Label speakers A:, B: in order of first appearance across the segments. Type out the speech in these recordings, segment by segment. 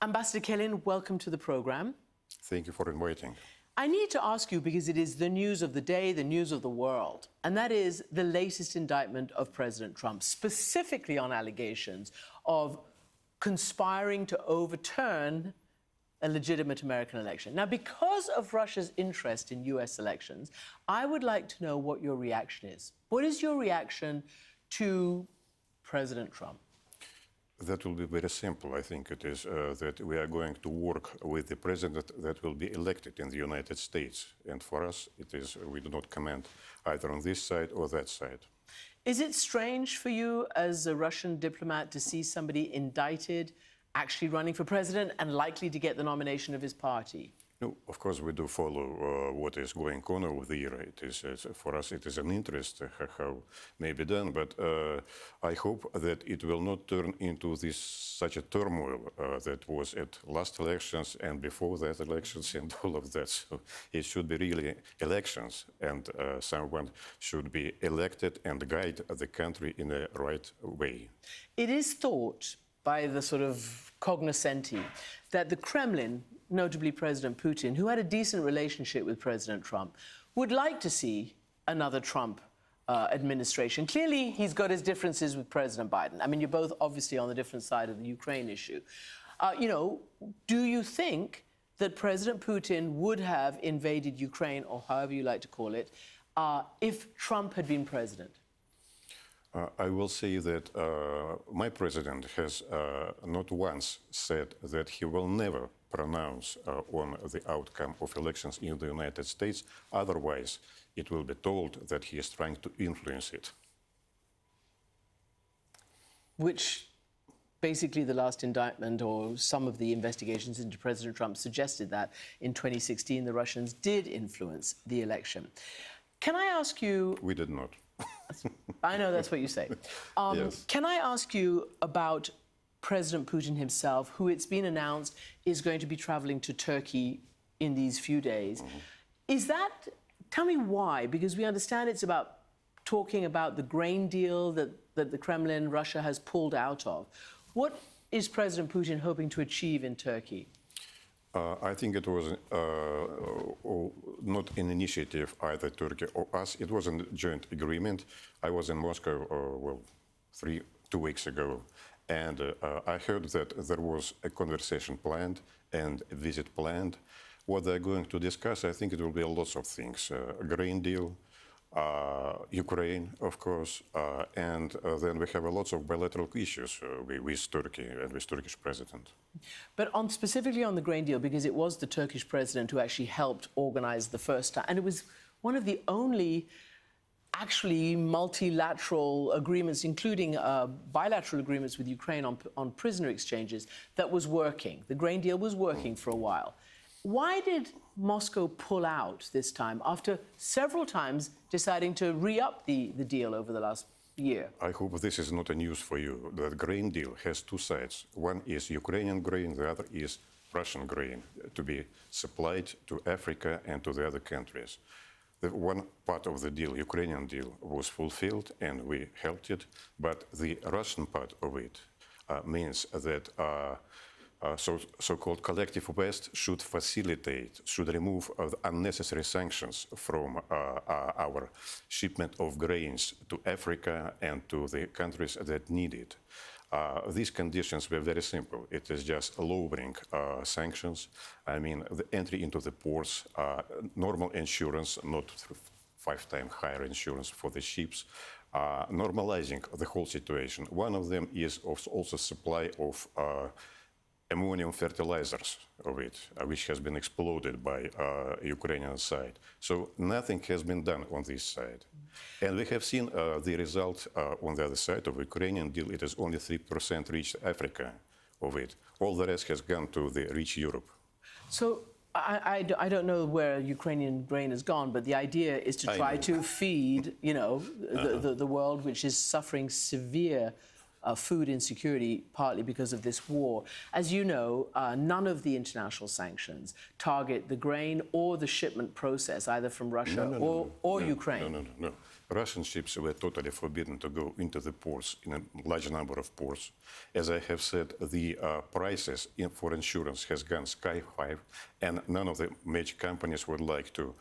A: Ambassador Kelin, welcome to the program.
B: Thank you for inviting.
A: I need to ask you, because it is the news of the day, the news of the world, and that is the latest indictment of President Trump, specifically on allegations of conspiring to overturn a legitimate American election. Now, because of Russia's interest in U.S. elections, I would like to know what your reaction is. What is your reaction to President Trump?
B: That will be very simple. I think it is that we are going to work with the president that will be elected in the United States. And for us, it is, we do not comment either on this side or that side.
A: Is it strange for you as a Russian diplomat to see somebody indicted, actually running for president and likely to get the nomination of his party?
B: No, of course, we do follow what is going on over there. It is, for us, it is an interest how may be done, but I hope that it will not turn into such a turmoil that was at last elections and before that elections and all of that. So it should be really elections, and someone should be elected and guide the country in the right way.
A: It is thought by the sort of cognoscenti that the Kremlin, notably President Putin, who had a decent relationship with President Trump, would like to see another Trump administration. Clearly, he's got his differences with President Biden. I mean, you're both obviously on the different side of the Ukraine issue. Do you think that President Putin would have invaded Ukraine, or however you like to call it, if Trump had been president?
B: I will say that my president has not once said that he will never pronounce on the outcome of elections in the United States. Otherwise, it will be told that he is trying to influence it.
A: Which basically the last indictment or some of the investigations into President Trump suggested that in 2016 the Russians did influence the election. Can I ask you...
B: We did not.
A: I know that's what you say.
B: Yes.
A: Can I ask you about President Putin himself, who it's been announced is going to be traveling to Turkey in these few days? Mm-hmm. Is that... Tell me why, because we understand it's about talking about the grain deal that the Kremlin, Russia, has pulled out of. What is President Putin hoping to achieve in Turkey?
B: I think it was not an initiative, either Turkey or us. It was a joint agreement. I was in Moscow, 2 weeks ago, and I heard that there was a conversation planned and a visit planned. What they're going to discuss, I think it will be lots of things. A grain deal, Ukraine, of course, and then we have lots of bilateral issues with Turkey and with Turkish president.
A: But specifically on the grain deal, because it was the Turkish president who actually helped organize the first time, and it was one of the only actually multilateral agreements, including bilateral agreements with Ukraine on prisoner exchanges, that was working. The grain deal was working for a while. Why did Moscow pull out this time after several times deciding to re-up the deal over the last year?
B: I hope this is not a news for you. The grain deal has two sides. One is Ukrainian grain, the other is Russian grain to be supplied to Africa and to the other countries. The one part of the deal, Ukrainian deal, was fulfilled and we helped it, but the Russian part of it means that so-called collective West should facilitate, should remove unnecessary sanctions from our shipment of grains to Africa and to the countries that need it. These conditions were very simple. It is just lowering sanctions. I mean, the entry into the ports, normal insurance, not 5 times higher insurance for the ships, normalizing the whole situation. One of them is also supply of ammonium fertilizers of it, which has been exploded by Ukrainian side. So nothing has been done on this side. And we have seen the result on the other side of Ukrainian deal. It is only 3% reached Africa of it. All the rest has gone to the rich Europe.
A: So I don't know where Ukrainian grain has gone, but the idea is to try to feed, the world, which is suffering severe food insecurity, partly because of this war. As you know, none of the international sanctions target the grain or the shipment process, either from Russia or Ukraine.
B: No. Russian ships were totally forbidden to go into the ports, in a large number of ports. As I have said, the prices for insurance has gone sky high, and none of the major companies would like to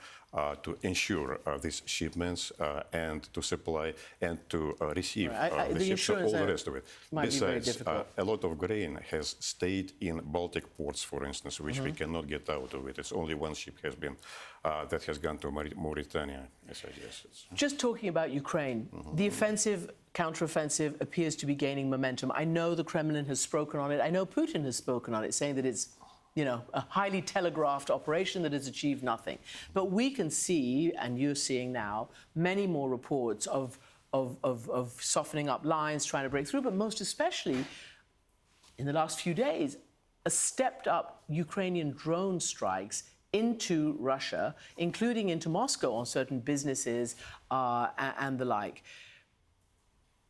B: insure these shipments and to supply and to receive the ships and all the rest of it. Besides, a lot of grain has stayed in Baltic ports, for instance, which we cannot get out of it. It's only one ship has been that has gone to Mauritania, as I guess.
A: Just talking about Ukraine, the offensive, counteroffensive appears to be gaining momentum. I know the Kremlin has spoken on it. I know Putin has spoken on it, saying that it's, you know, a highly telegraphed operation that has achieved nothing. But we can see, and you're seeing now, many more reports of softening up lines, trying to break through, but most especially in the last few days, a stepped up Ukrainian drone strikes into Russia, including into Moscow on certain businesses and the like.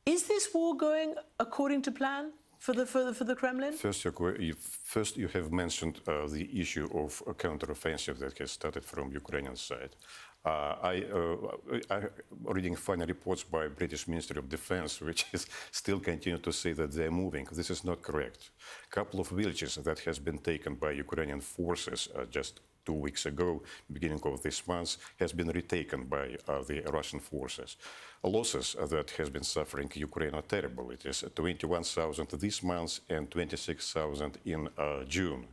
A: Is this war going according to plan for the Kremlin?
B: First, you have mentioned the issue of a counteroffensive that has started from Ukrainian side. I'm reading final reports by British Ministry of Defense, which is still continue to say that they're moving. This is not correct. A couple of villages that has been taken by Ukrainian forces just 2 weeks ago, beginning of this month, has been retaken by the Russian forces. Losses that has been suffering Ukraine are terrible. It is 21,000 this month and 26,000 in June.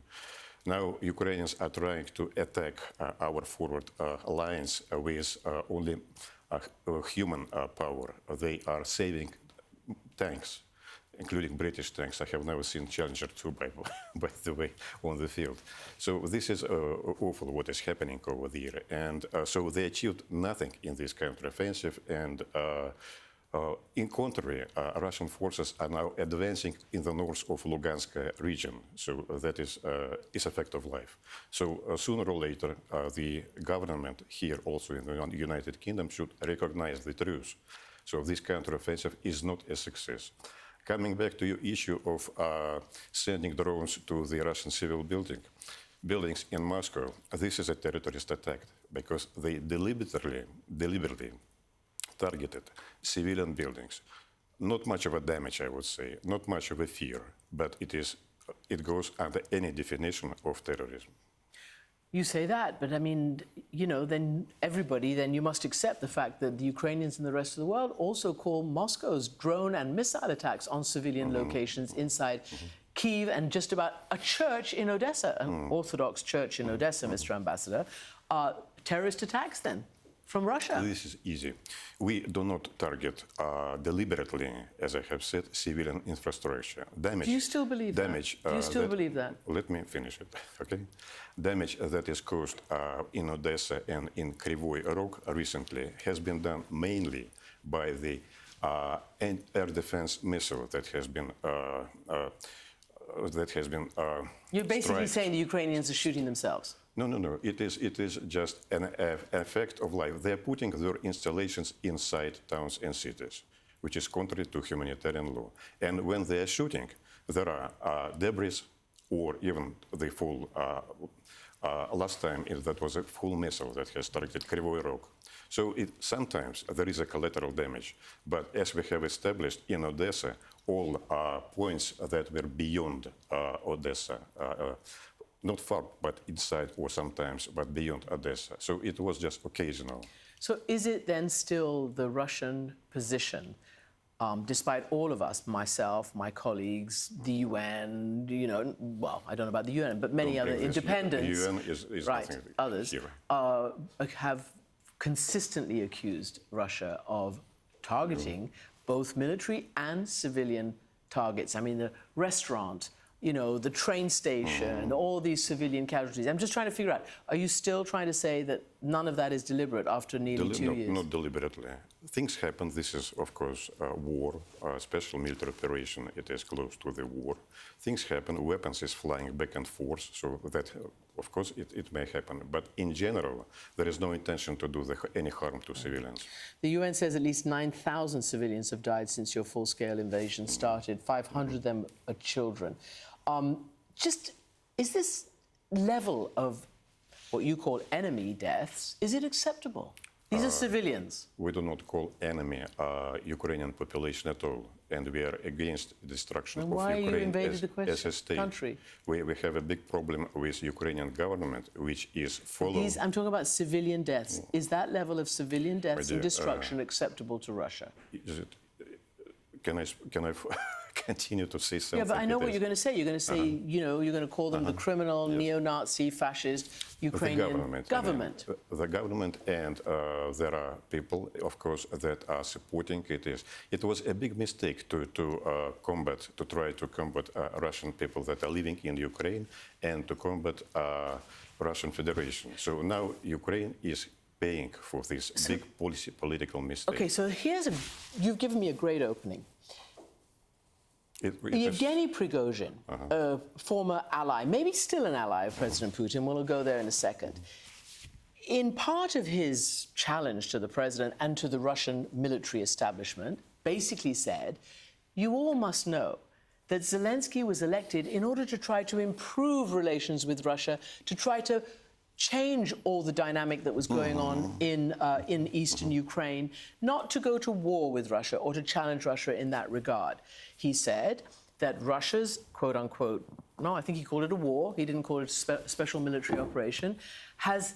B: Now, Ukrainians are trying to attack our forward lines with only human power. They are saving tanks, including British tanks. I have never seen Challenger 2, by the way, on the field. So this is awful what is happening over there. And so they achieved nothing in this counteroffensive. And in contrary, Russian forces are now advancing in the north of Lugansk region. So that is a fact of life. So sooner or later, the government here also in the United Kingdom should recognize the truth. So this counteroffensive is not a success. Coming back to your issue of sending drones to the Russian civil buildings in Moscow, this is a terrorist attack because they deliberately targeted civilian buildings. Not much of a damage, I would say, not much of a fear, but it goes under any definition of terrorism.
A: You say that, but I mean, you know, then you must accept the fact that the Ukrainians and the rest of the world also call Moscow's drone and missile attacks on civilian locations inside Kiev and just about a church in Odessa, an Orthodox church in Odessa, Mr. Ambassador, terrorist attacks then from Russia.
B: This is easy. We do not target deliberately, as I have said, civilian infrastructure. Damage.
A: Do you still believe that? Do you still believe that?
B: Let me finish it, okay? Damage that is caused in Odessa and in Kryvyi Rog recently has been done mainly by the air defense missile that has been
A: You're basically
B: striked.
A: saying the Ukrainians are shooting themselves.
B: No. It is just an effect of life. They are putting their installations inside towns and cities, which is contrary to humanitarian law. And when they are shooting, there are debris or even the full. Last time that was a full missile that has targeted Kryvyi Rog. So sometimes there is a collateral damage. But as we have established in Odessa, all points that were beyond Odessa. Not far, but inside, or sometimes, but beyond Odessa. So it was just occasional.
A: So is it then still the Russian position, despite all of us, myself, my colleagues, the UN, you know, well, I don't know about the UN, but many other independents,
B: the UN is
A: right,
B: nothing
A: others,
B: here.
A: have consistently accused Russia of targeting both military and civilian targets. I mean, the restaurant, you know, the train station, all these civilian casualties. I'm just trying to figure out, are you still trying to say that none of that is deliberate after nearly 2 years?
B: Not deliberately. Things happen. This is, of course, a war, a special military operation. It is close to the war. Things happen. Weapons is flying back and forth. So that, of course, it may happen. But in general, there is no intention to do any harm to civilians.
A: The UN says at least 9,000 civilians have died since your full-scale invasion started. 500 of them are children. Is this level of what you call enemy deaths, is it acceptable? These are civilians.
B: We do not call enemy Ukrainian population at all, and we are against destruction of
A: Why you
B: Ukraine
A: invaded
B: as a state.
A: country?
B: We have a big problem with Ukrainian government, which is following.
A: I'm talking about civilian deaths. Is that level of civilian deaths and
B: dear,
A: destruction acceptable to Russia?
B: Is it, can I continue to say something?
A: Yeah, but I know what you're going to say. You're going to say, you know, you're going to call them the criminal, neo-Nazi, fascist Ukrainian government.
B: The government, and there are people, of course, that are supporting it. It was a big mistake to try to combat Russian people that are living in Ukraine and to combat Russian Federation. So now Ukraine is paying for this big political mistake.
A: Okay, so you've given me a great opening. Yevgeny Prigozhin, a former ally, maybe still an ally of President Putin, we'll go there in a second. In part of his challenge to the president and to the Russian military establishment, basically said, you all must know that Zelensky was elected in order to try to improve relations with Russia, to try to change all the dynamic that was going on in eastern Ukraine, not to go to war with Russia or to challenge Russia in that regard. He said that Russia's, quote-unquote, no, I think he called it a war, he didn't call it a special military operation, has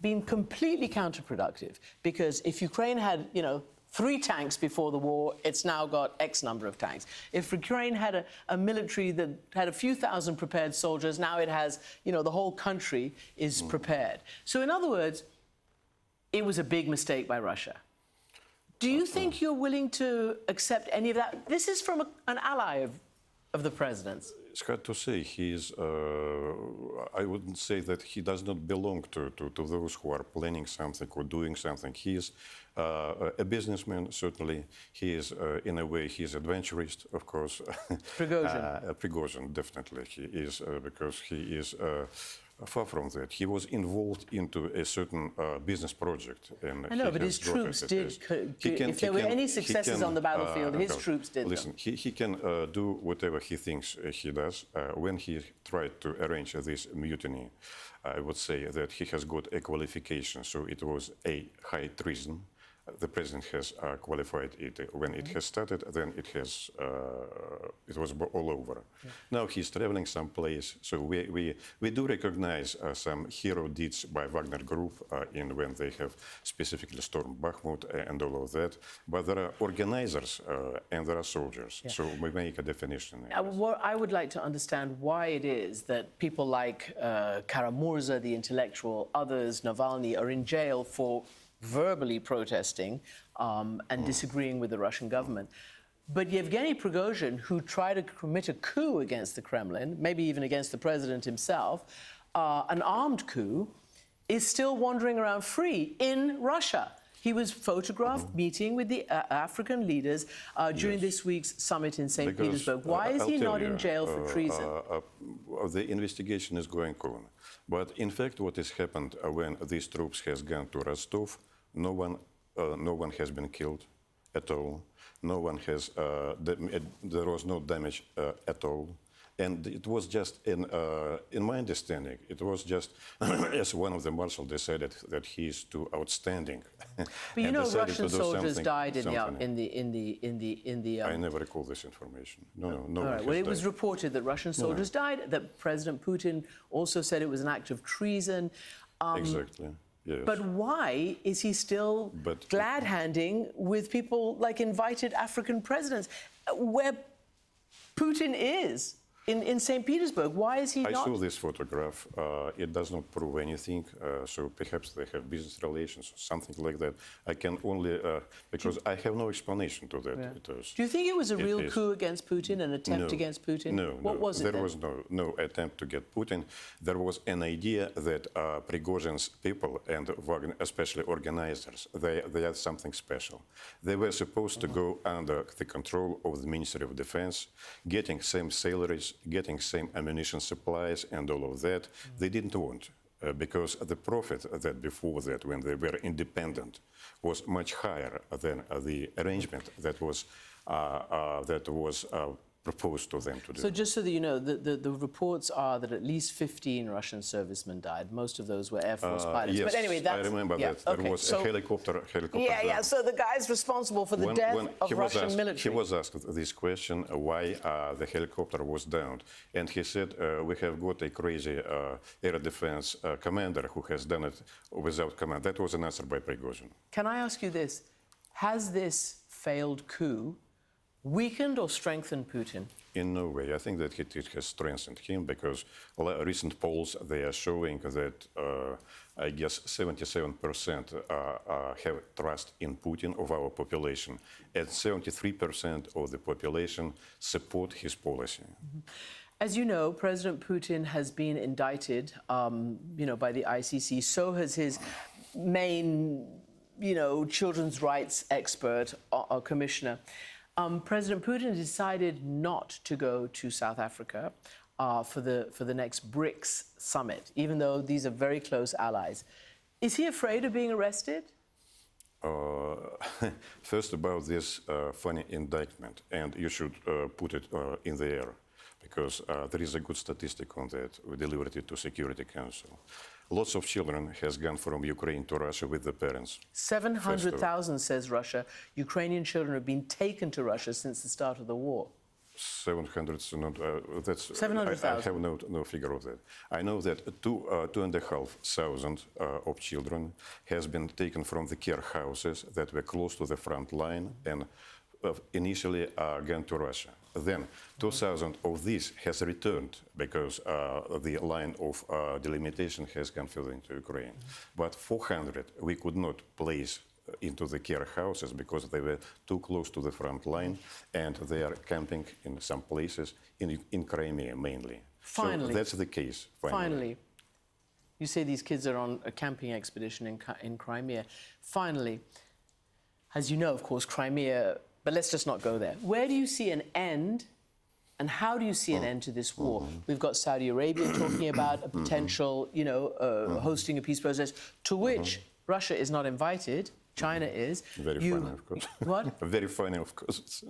A: been completely counterproductive, because if Ukraine had, 3 tanks before the war, it's now got X number of tanks. If Ukraine had a military that had a few thousand prepared soldiers, now it has, the whole country is prepared. So in other words, it was a big mistake by Russia. Do you think you're willing to accept any of that? This is from an ally of the president's.
B: It's hard to say. I wouldn't say that he does not belong to those who are planning something or doing something. He is a businessman, certainly. He is, in a way, he is adventurist, of course.
A: Prigozhin.
B: Prigozhin, definitely. He is, because he is far from that. He was involved into a certain business project. And
A: I know, but his troops did. If there were any successes on the battlefield, his troops did.
B: Listen, he can do whatever he thinks he does. When he tried to arrange this mutiny, I would say that he has got a qualification. So it was a high treason. The president has qualified it. When it has started, then it was all over. Yeah. Now he's traveling someplace. So we do recognize some hero deeds by Wagner Group when they have specifically stormed Bakhmut and all of that. But there are organizers and there are soldiers. Yeah. So we make a definition.
A: I would like to understand why it is that people like Karamurza, the intellectual, others, Navalny, are in jail for verbally protesting and disagreeing with the Russian government. But Yevgeny Prigozhin, who tried to commit a coup against the Kremlin, maybe even against the president himself, an armed coup, is still wandering around free in Russia. He was photographed meeting with the African leaders during this week's summit in St. Petersburg. Why is he not in jail for treason?
B: The investigation is going on. But in fact, what has happened when these troops has gone to Rostov, no one has been killed at all. No one has. There was no damage at all. And it was just, in my understanding, it was just as one of the marshals decided that he is too outstanding.
A: But you know, Russian soldiers died in the.
B: I never recall this information. No.
A: All right. Well, it was reported that Russian soldiers died. That President Putin also said it was an act of treason.
B: Exactly. Yes.
A: But why is he still glad-handing with people like invited African presidents, where Putin is? In St. Petersburg, why is he not?
B: I saw this photograph. It does not prove anything. So perhaps they have business relations or something like that. I can only, because I have no explanation to that.
A: Yeah. Do you think it was a real coup against Putin, an attempt against Putin?
B: No.
A: What was it?
B: There was no attempt to get Putin. There was an idea that Prigozhin's people and Wagner, especially organizers, they had something special. They were supposed to go under the control of the Ministry of Defense, getting same salaries, getting same ammunition supplies and all of that. They didn't want, because the profit that before that, when they were independent, was much higher than the arrangement that was proposed to them to do.
A: So just so that you know, the reports are that at least 15 Russian servicemen died. Most of those were Air Force pilots.
B: Yes,
A: but anyway, that's...
B: I remember that. There was a helicopter
A: Yeah,
B: down.
A: so the guy's responsible for the death of Russian military.
B: He was asked this question, why the helicopter was downed. And he said, we have got a crazy air defense commander who has done it without command. That was an answer by Prigozhin.
A: Can I ask you this? Has this failed coup weakened or strengthened Putin?
B: In no way. I think that it has strengthened him because recent polls, they are showing that I guess 77% have trust in Putin of our population, and 73% of the population support his policy.
A: Mm-hmm. As you know, President Putin has been indicted, by the ICC. So has his main, children's rights expert or commissioner. President Putin decided not to go to South Africa for the next BRICS summit, even though these are very close allies. Is he afraid of being arrested?
B: First, about this funny indictment, and you should put it in the air, because there is a good statistic on that. We delivered it to Security Council. Lots of children has gone from Ukraine to Russia with the parents.
A: 700,000, says Russia. Ukrainian children have been taken to Russia since the start of the war.
B: 700, that's
A: 700,000.
B: I have no figure of that. I know that 2,500 of children has been taken from the care houses that were close to the front line and initially gone to Russia. Then 2,000 of these has returned because the line of delimitation has gone further into Ukraine. But 400 we could not place into the care houses because they were too close to the front line, and they are camping in some places in Crimea mainly.
A: Finally.
B: So that's the case.
A: Finally. You say these kids are on a camping expedition in Crimea. Finally, as you know, of course, Crimea, but let's just not go there. Where do you see an end, and how do you see an end to this war? We've got Saudi Arabia talking about a potential, hosting a peace process, to which Russia is not invited. China is.
B: Very funny, of course.
A: What?
B: Very funny, of course.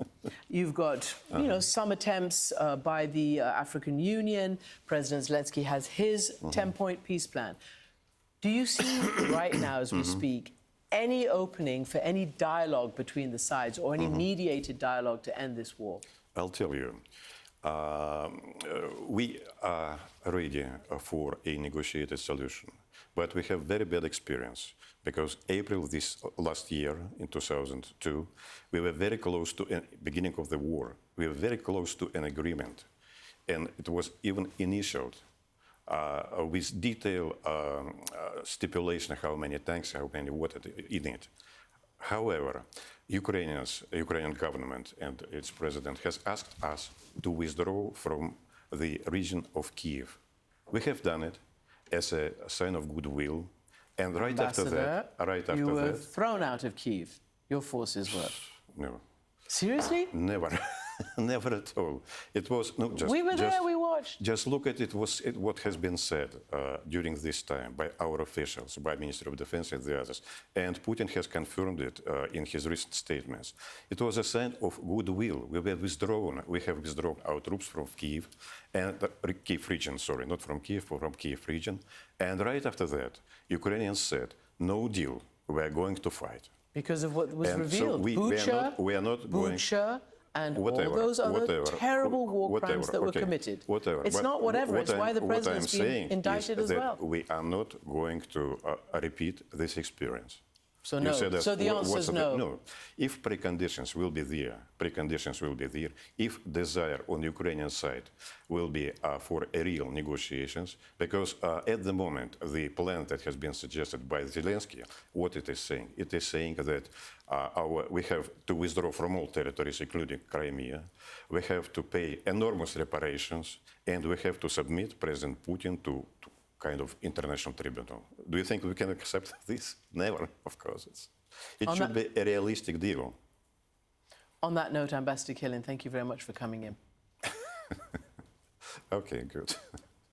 A: You've got, some attempts by the African Union. President Zelensky has his 10-point peace plan. Do you see right now, as we speak, any opening for any dialogue between the sides or any mediated dialogue to end this war?
B: I'll tell you. We are ready for a negotiated solution, but we have very bad experience because April this last year, in 2002, we were very close to the beginning of the war. We were very close to an agreement, and it was even initialed with detailed stipulation how many tanks, how many water in it. However, Ukrainian government and its president has asked us to withdraw from the region of Kiev. We have done it as a sign of goodwill, and right after that,
A: you were thrown out of Kiev. Your forces were.
B: No.
A: Seriously?
B: Never. Never at all. It was no.
A: We were there. We watched.
B: Just look at it. What has been said during this time by our officials, by Minister of Defense and the others, and Putin has confirmed it in his recent statements. It was a sign of goodwill. We were withdrawn. We have withdrawn our troops from Kiev and Kiev region. Sorry, not from Kiev, but from Kiev region. And right after that, Ukrainians said, "No deal. We are going to fight."
A: Because of what was revealed.
B: So we are not going.
A: And all those other terrible war crimes that were committed. It's not whatever, it's why the president's been indicted as well.
B: We are not going to repeat this experience.
A: So no. So the answer is no.
B: No. If preconditions will be there, if desire on the Ukrainian side will be for a real negotiations, because at the moment, the plan that has been suggested by Zelensky, what it is saying? It is saying that we have to withdraw from all territories, including Crimea. We have to pay enormous reparations, and we have to submit President Putin to kind of international tribunal. Do you think we can accept this? Never, of course. It should be a realistic deal.
A: On that note, Ambassador Kelin, thank you very much for coming in.
B: Okay, good.